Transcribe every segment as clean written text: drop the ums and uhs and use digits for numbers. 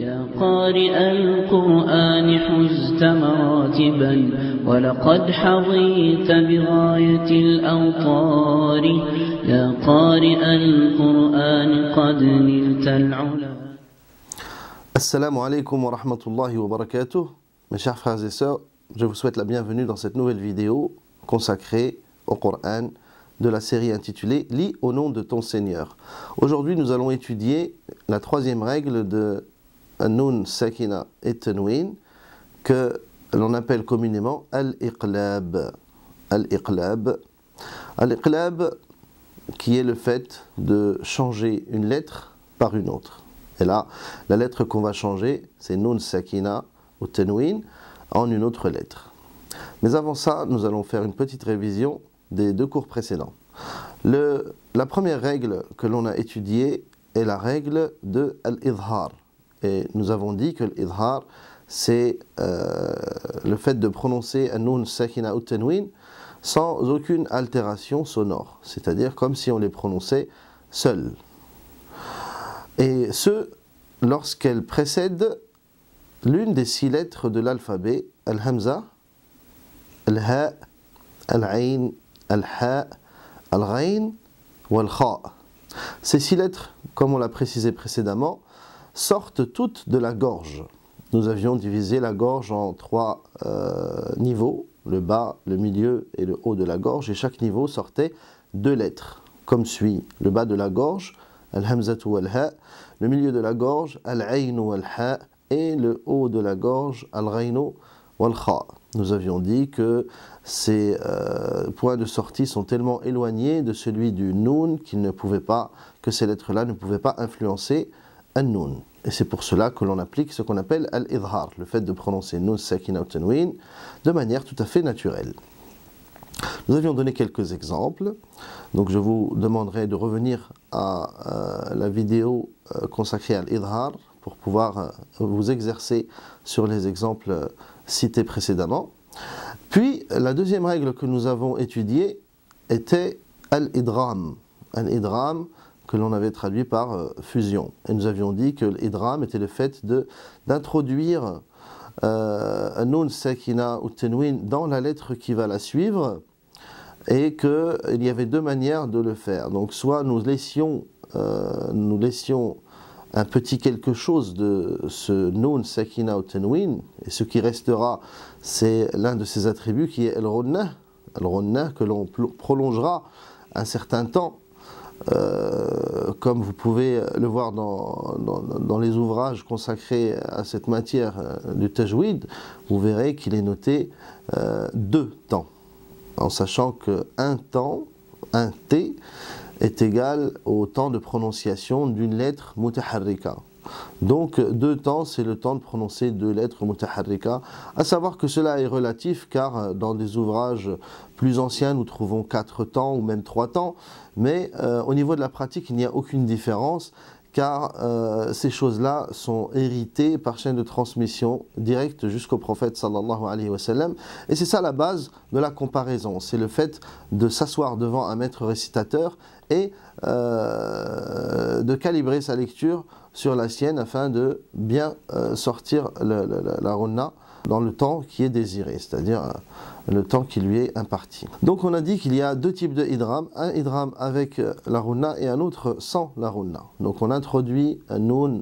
يا قارئ القرآن حزت مراتبا ولقد حظيت بغاية الأوطار يا قارئ القرآن قد نلت العلا. Assalamu alaikum wa rahmatullahi wa barakatuh. Mes chers frères et sœurs, je vous souhaite la bienvenue dans cette nouvelle vidéo consacrée au Coran de la série intitulée « Lis au nom de ton Seigneur ». Aujourd'hui, nous allons étudier la troisième règle de Nun, Sakina et Tanwin que l'on appelle communément Al-Iqlab. Al-Iqlab. Al-Iqlab qui est le fait de changer une lettre par une autre. Et là, la lettre qu'on va changer, c'est Nun, Sakina ou Tanwin en une autre lettre. Mais avant ça, nous allons faire une petite révision des deux cours précédents. La première règle que l'on a étudiée est la règle de Al-Idhar. Et nous avons dit que l'Idhar, c'est le fait de prononcer un Nun, Sakina ou Tanwin sans aucune altération sonore. C'est-à-dire comme si on les prononçait seuls. Et ce, lorsqu'elle précède l'une des 6 lettres de l'alphabet, Al-Hamza, Al-Ha, Al-Ain, Al-Ha, Al-Ghain ou Al-Kha. Ces 6 lettres, comme on l'a précisé précédemment, sortent toutes de la gorge. Nous avions divisé la gorge en 3 niveaux, le bas, le milieu et le haut de la gorge, et chaque niveau sortait 2 lettres, comme suit. Le bas de la gorge, Al-Hamzatu wal-Ha, le milieu de la gorge, Al-Ainu wal-Ha, et le haut de la gorge, Al-Ghainu wal-Kha. Nous avions dit que ces points de sortie sont tellement éloignés de celui du Nun que ces lettres-là ne pouvaient pas influencer un Nun. Et c'est pour cela que l'on applique ce qu'on appelle Al-Idhar, le fait de prononcer Nun, Sakina ou Tanwin de manière tout à fait naturelle. Nous avions donné quelques exemples, donc je vous demanderai de revenir à la vidéo consacrée à l'Idhar pour pouvoir vous exercer sur les exemples cités précédemment. Puis la deuxième règle que nous avons étudiée était Al-Idram. Al-Idram que l'on avait traduit par fusion. Et nous avions dit que l'Idram était le fait d'introduire un Nun, Sakina ou Tanwin dans la lettre qui va la suivre, et qu'il y avait 2 manières de le faire. Donc soit nous laissions un petit quelque chose de ce Nun, Sakina ou Tanwin, et ce qui restera, c'est l'un de ses attributs qui est Al-Runnah, que l'on prolongera un certain temps, comme vous pouvez le voir dans les ouvrages consacrés à cette matière du Tajwid, vous verrez qu'il est noté 2 temps, en sachant qu'un temps, un T, est égal au temps de prononciation d'une lettre mutaharrika. Donc 2 temps, c'est le temps de prononcer 2 lettres mutaharrika, à savoir que cela est relatif, car dans des ouvrages plus anciens, nous trouvons 4 temps ou même 3 temps, mais au niveau de la pratique, il n'y a aucune différence, car ces choses-là sont héritées par chaîne de transmission directe jusqu'au prophète sallallahu alayhi wa sallam. Et c'est ça la base de la comparaison, c'est le fait de s'asseoir devant un maître récitateur et de calibrer sa lecture sur la sienne afin de bien sortir la runna dans le temps qui est désiré, c'est-à-dire le temps qui lui est imparti. Donc on a dit qu'il y a 2 types de idram, un idram avec la runna et un autre sans la runna. Donc on introduit un nun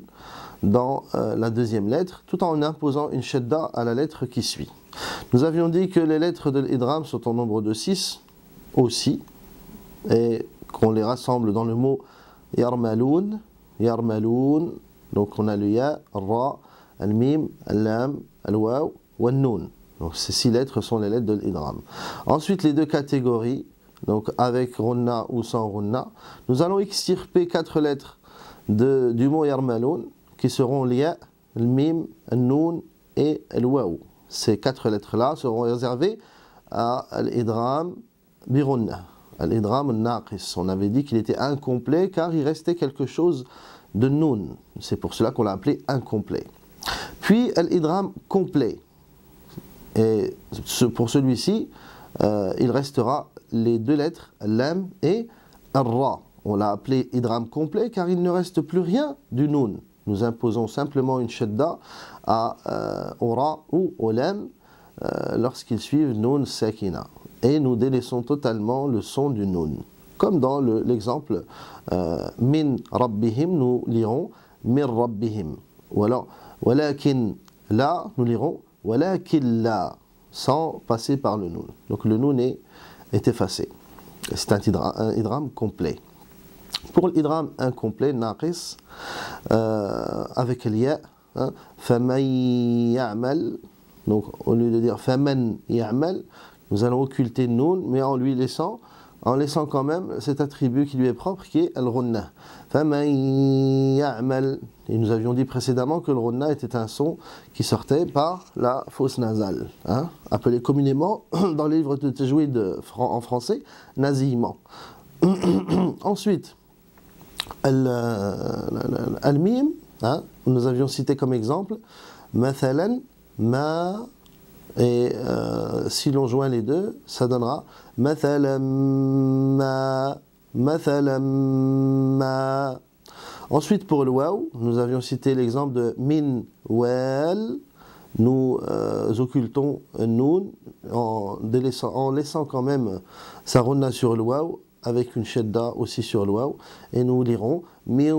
dans la deuxième lettre tout en imposant une shadda à la lettre qui suit. Nous avions dit que les lettres de l'idram sont au nombre de 6 aussi, et qu'on les rassemble dans le mot yarmaloun, yarmaloun. Donc on a le ya, ra, al-mim, al-lam, al-waw ou al-nun. Donc ces 6 lettres sont les lettres de l'idram. Ensuite les 2 catégories, donc avec runna ou sans runna, nous allons extirper 4 lettres du mot yarmaloun qui seront l'ya, al-mim, al-nun et al-waw. Ces 4 lettres-là seront réservées à l'idram bi runna. Al-idram al-naqis. On avait dit qu'il était incomplet car il restait quelque chose de nun. C'est pour cela qu'on l'a appelé incomplet. Puis al-idram complet. Et pour celui-ci, il restera les 2 lettres, lam et ar-ra. On l'a appelé idram complet car il ne reste plus rien du nun. nous imposons simplement une shadda au ra ou au lam lorsqu'ils suivent nun sakina. Et nous délaissons totalement le son du nun. Comme dans l'exemple min rabbihim, nous lirons min rabbihim. Ou alors, walakin la, nous lirons walakin la, sans passer par le nun. Donc le nun est effacé. C'est un idram complet. Pour l'idram incomplet, naqis, avec l'ya, faman ya'mal, donc au lieu de dire faman ya'mal, nous allons occulter nun, mais en laissant quand même cet attribut qui lui est propre, qui est al-ghunna. Faman ya'mal. Et nous avions dit précédemment que le ghunna était un son qui sortait par la fosse nasale, appelé communément dans les livres de tajwid en français, nasillement. Ensuite, al-mim, nous avions cité comme exemple, mathalan, ma, et si l'on joint les deux, ça donnera mathalan ma, mathalan ma. Ensuite, pour le waw, nous avions cité l'exemple de min wal. Nous occultons nun en laissant quand même sa ronna sur le waw, avec une shadda aussi sur le waw, et nous lirons min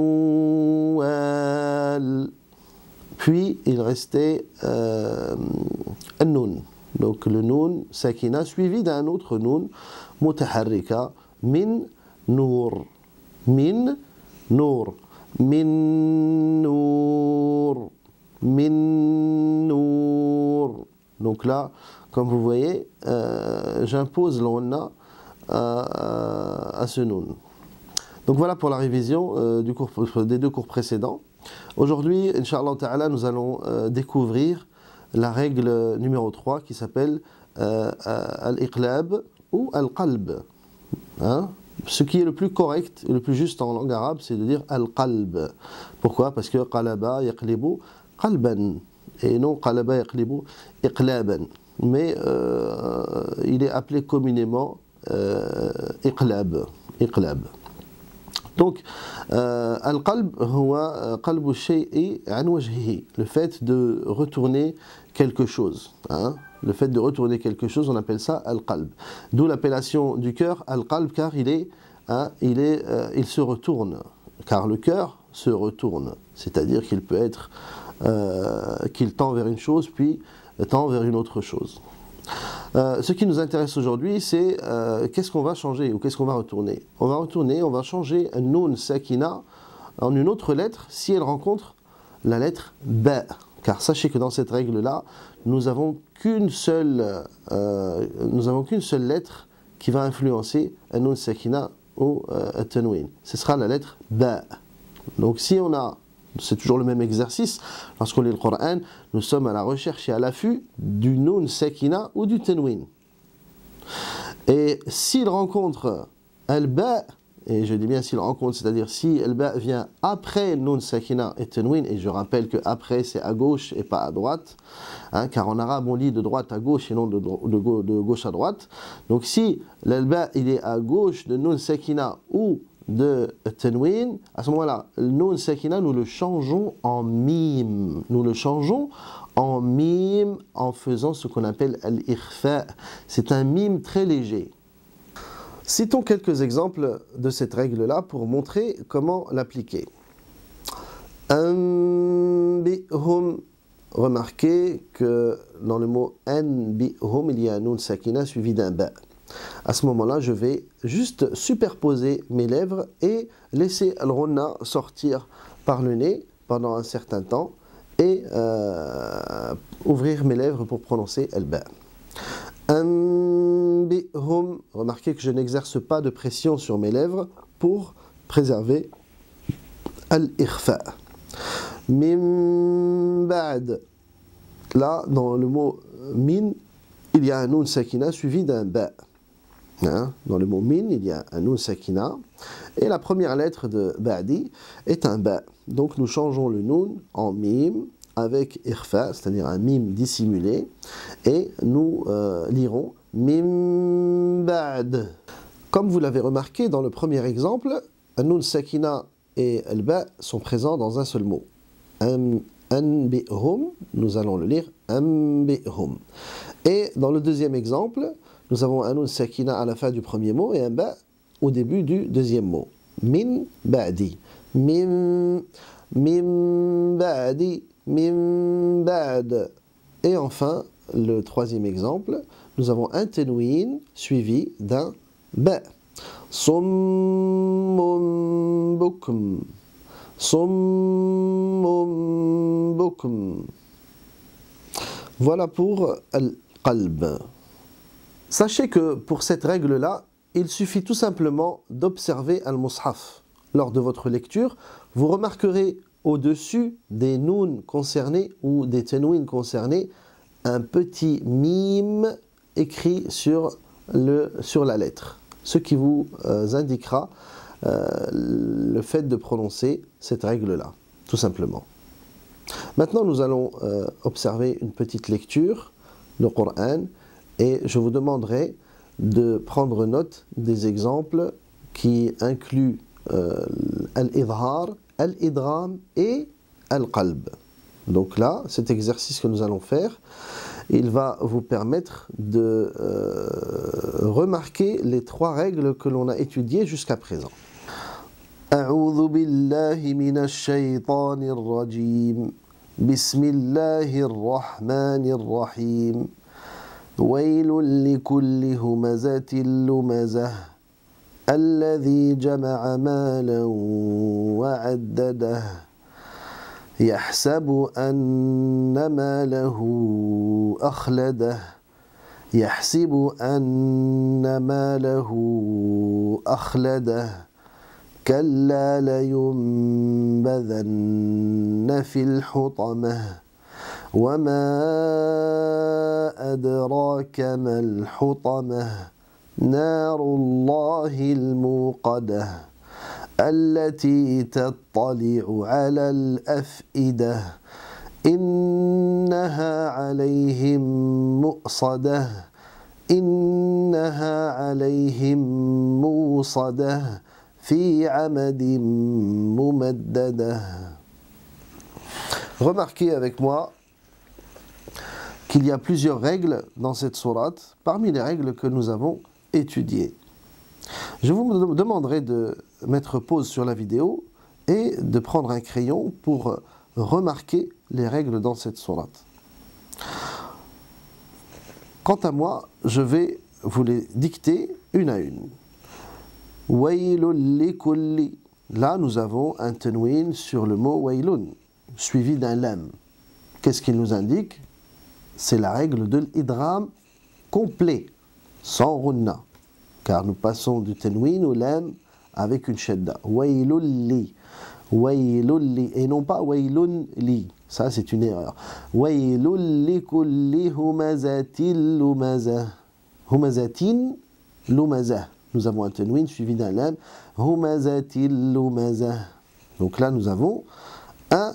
wal. Puis il restait un nun. Donc le nun sakina suivi d'un autre nun mutaharrika, min nour, min nour, min nour, min nour. Donc là, comme vous voyez, j'impose l'onna à ce nun. Donc voilà pour la révision des deux cours précédents. Aujourd'hui, Inch'Allah Ta'ala, nous allons découvrir la règle numéro 3 qui s'appelle al-iqlab ou al-qalb. Ce qui est le plus correct et le plus juste en langue arabe, c'est de dire al-qalb. Pourquoi? Parce que qalaba yaqlibu qalban et non qalaba yaqlibu iqlaban. Mais il est appelé communément iqlab. Donc, al-qalb huwa qalbu shay'i an wajhihi, le fait de retourner quelque chose. Le fait de retourner quelque chose, on appelle ça al-qalb. D'où l'appellation du cœur al-qalb, car il se retourne. Car le cœur se retourne. C'est-à-dire qu'il peut être, qu'il tend vers une chose, puis tend vers une autre chose. Ce qui nous intéresse aujourd'hui, c'est qu'est-ce qu'on va changer ou qu'est-ce qu'on va retourner. On va changer un nun sakina en une autre lettre si elle rencontre la lettre ba. Car sachez que dans cette règle-là, nous n'avons qu'une seule lettre qui va influencer un nun sakina ou un tanwin. Ce sera la lettre ba. Donc si on a, c'est toujours le même exercice, lorsqu'on lit le Coran, nous sommes à la recherche et à l'affût du nun sakina ou du tanwin. Et s'il rencontre al-ba, et je dis bien s'il rencontre, c'est-à-dire si al-ba vient après nun sakina et tanwin, et je rappelle que après c'est à gauche et pas à droite, car en arabe on lit de droite à gauche et non de gauche à droite. Donc si l'al-ba il est à gauche de nun sakina ou de tanwin, à ce moment-là, le nun sakina, nous le changeons en mim. Nous le changeons en mim en faisant ce qu'on appelle al-ikhfa. C'est un mim très léger. Citons quelques exemples de cette règle-là pour montrer comment l'appliquer. Anbihum. Remarquez que dans le mot anbihum, il y a un nun sakina suivi d'un ba. À ce moment-là, je vais juste superposer mes lèvres et laisser al-ghunna sortir par le nez pendant un certain temps et ouvrir mes lèvres pour prononcer al-ba. Anbihum. Remarquez que je n'exerce pas de pression sur mes lèvres pour préserver al-ikhfa. Min ba'd. Là, dans le mot min, il y a un nun sakina suivi d'un ba. Dans le mot min, il y a un nun sakina et la première lettre de ba'di est un ba. Donc nous changeons le nun en mim avec ikhfa, c'est-à-dire un mim dissimulé, et nous lirons mim ba'd. Comme vous l'avez remarqué dans le premier exemple, un nun sakina et al ba sont présents dans un seul mot. Anbi'hum, nous allons le lire Anbi'hum. Et dans le deuxième exemple, nous avons un nun sakina à la fin du premier mot et un ba au début du deuxième mot. Min ba'di. Min ba'di. Min ba'd. Et enfin, le troisième exemple, nous avons un tenwin suivi d'un ba. Summun bukm. Summun bukm. Voilà pour al-qalb. Sachez que pour cette règle-là, il suffit tout simplement d'observer al-mushaf. Lors de votre lecture, vous remarquerez au-dessus des nouns concernés ou des tenwins concernés un petit mime écrit sur la lettre, ce qui vous indiquera le fait de prononcer cette règle-là, tout simplement. Maintenant, nous allons observer une petite lecture du Coran et je vous demanderai de prendre note des exemples qui incluent al-idhar, al-idram et al-qalb. Donc là, cet exercice que nous allons faire, il va vous permettre de remarquer les trois règles que l'on a étudiées jusqu'à présent. أعوذ بالله من الشيطان الرجيم بسم الله الرحمن الرحيم ويل لكل همزة لمزة الذي جمع مالا وعدده يحسب أن ماله أخلده يحسب أن ماله أخلده كلا لينبذن في الحطمة وما أدراك ما الحطمة نار الله الموقدة التي تطلع على الأفئدة إنها عليهم مؤصدة إنها عليهم موصدة في عمد ممددة. Remarquez avec moi qu'il y a plusieurs règles dans cette sourate, parmi les règles que nous avons étudiées. Je vous demanderai de mettre pause sur la vidéo et de prendre un crayon pour remarquer les règles dans cette sourate. Quant à moi, je vais vous les dicter une à une. Waylun likulli. Là, nous avons un tenwin sur le mot waylun, suivi d'un lam. Qu'est-ce qu'il nous indique? C'est la règle de l'idram complet, sans runna. Car nous passons du tenwin au lam avec une shadda. Waylun li. Waylun li. Et non pas waylun li. Ça, c'est une erreur. Waylun likulli humazatin lumazah. Humazatin lumazah. Nous avons un tenwin suivi d'un lam. Humazatin lumazah. Donc là, nous avons un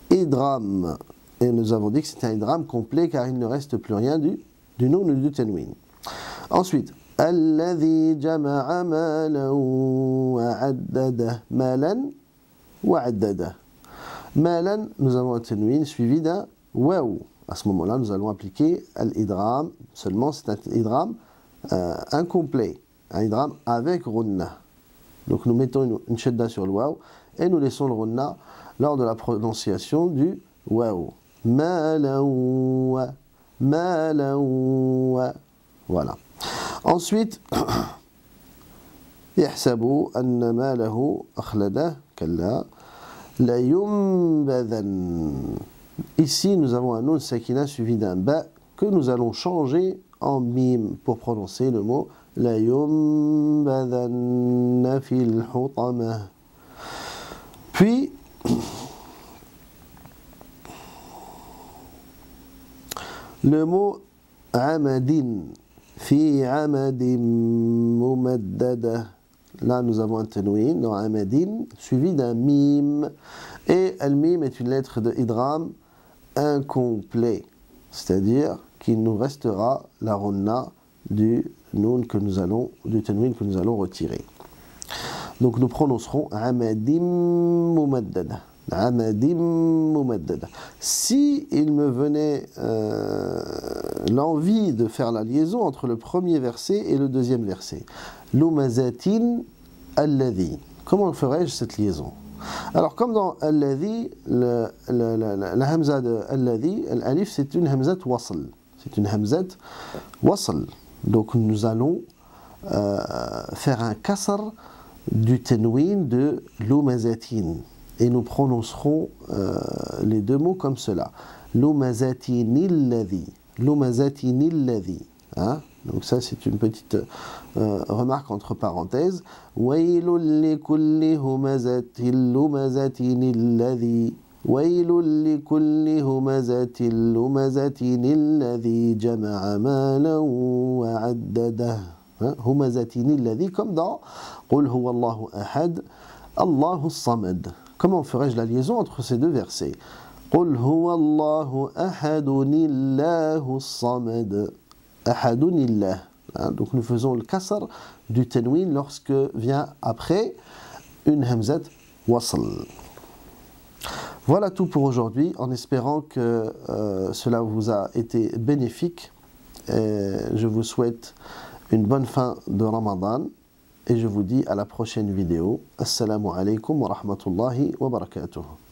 idram. Et nous avons dit que c'était un idram complet car il ne reste plus rien du nun ou du tenwin. Ensuite, alladhi jama'a malan wa'addada. Malan wa'addada. Malan, nous avons un tenwin suivi d'un waw. À ce moment-là, nous allons appliquer l'idram. Seulement, c'est un idram incomplet. Un idram avec runna. Donc nous mettons une shadda sur le waw et nous laissons le runna lors de la prononciation du waw. Malawa, malawa. Voilà. Ensuite, yahsabu anna malahu akhlada kalla la yumbadhan. Ici, nous avons un nun sakina suivi d'un ba que nous allons changer en mim pour prononcer le mot la yumbadhanna fil hutama. Puis le mot amadin fi amadin mumaddada. Là nous avons un tenwin dans amadin suivi d'un mim. Et al-mim est une lettre de idram incomplet, c'est-à-dire qu'il nous restera la runna du nun que nous allons, du tenwin que nous allons retirer. Donc nous prononcerons amadim mumaddada. amadim mumaddada. Si il me venait l'envie de faire la liaison entre le premier verset et le deuxième verset, lumazatin alladhi, comment ferais-je cette liaison? Alors comme dans alladhi, la hamza de alladhi, l'alif c'est une hamzat wasl, c'est une hamzat wasl. Donc nous allons faire un kasr du tenwin de lumazatin. Et nous prononcerons les deux mots comme cela. Lumazatinilladhi. Lumazatinilladhi. Hein? Donc ça c'est une petite remarque entre parenthèses. Waylul likulli humazatin lumazatinilladhi. Waylul likulli humazatin lumazatinilladhi jama'a malan wa addadah. Humazatinilladhi, comme dans Qul huwallahu ahad, Allahu samad. Comment ferais-je la liaison entre ces deux versets? Qul huwallahu ahadunillahu samad. Ahadunillah. Donc nous faisons le kasr du tanwin lorsque vient après une hamzat wasl. Voilà tout pour aujourd'hui, en espérant que cela vous a été bénéfique. Je vous souhaite une bonne fin de Ramadan. Et je vous dis à la prochaine vidéo. Assalamu alaikum wa rahmatullahi wa barakatuh.